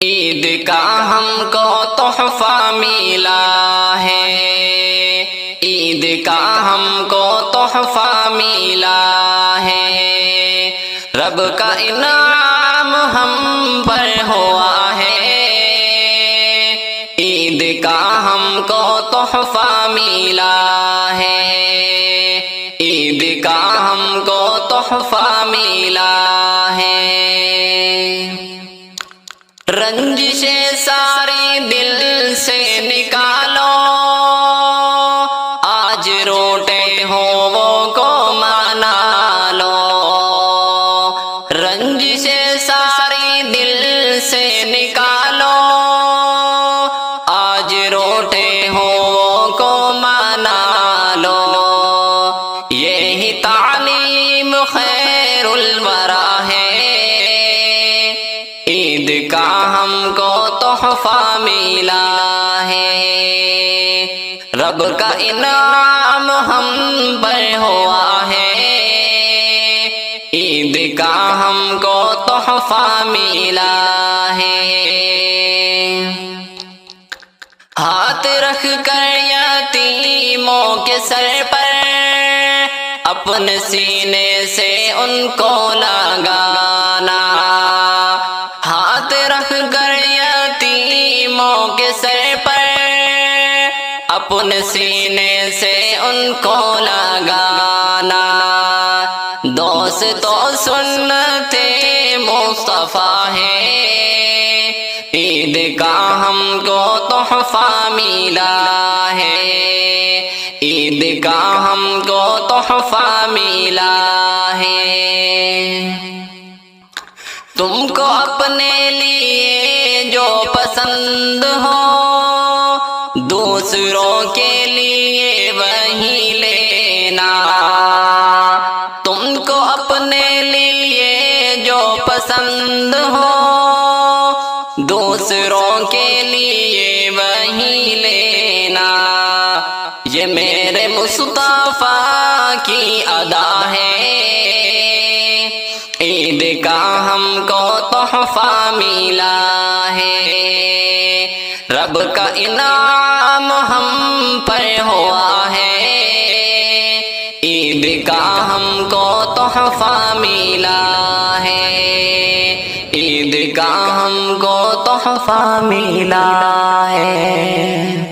عید کا ہم کو تحفہ ملا ہے، عید کا ہم کو تحفہ ملا ہے، رب کا انعام ہم پر ہوا ہے، عید کا ہم کو تحفہ ملا ہے، عید کا ہم کو تحفہ ملا ہے۔ رنجشیں ساری دل سے نکالو، آج روٹے ہو وہ کو منا لو، رنجشیں ساری دل سے نکالو، آج روٹے ہو وہ کو منا لو، یہی تعلیم خیر الورا ہے، عید کا ہم کو تحفہ ملا ہے، رب کا انعام ہم پر ہوا ہے، عید کا ہم کو تحفہ ملا ہے۔ ہاتھ رکھ کر یتیموں کے سر پر اپنے سینے سے ان کو لگانا، ہاتھ رکھ کر یتیموں کے سر پر اپنے سینے سے ان کو لگانا، دوست و سنت مصطفیٰ ہے، عید کا ہم کو تحفہ ملا ہے، عید کا ہم کو تحفہ ملا ہے۔ تم کو اپنے لیے جو پسند ہو دوسروں کے لیے وہی لینا، تم کو اپنے لیے جو پسند ہو دوسروں کے لیے وہی لینا، یہ میرے مصطفیٰ کی ادا ہے، عید کا ہم کو تحفہ ملا ہے، رب کا انعام ہم پر ہوا ہے، عید کا ہم کو تحفہ ملا ہے، عید کا ہم کو تحفہ ملا ہے۔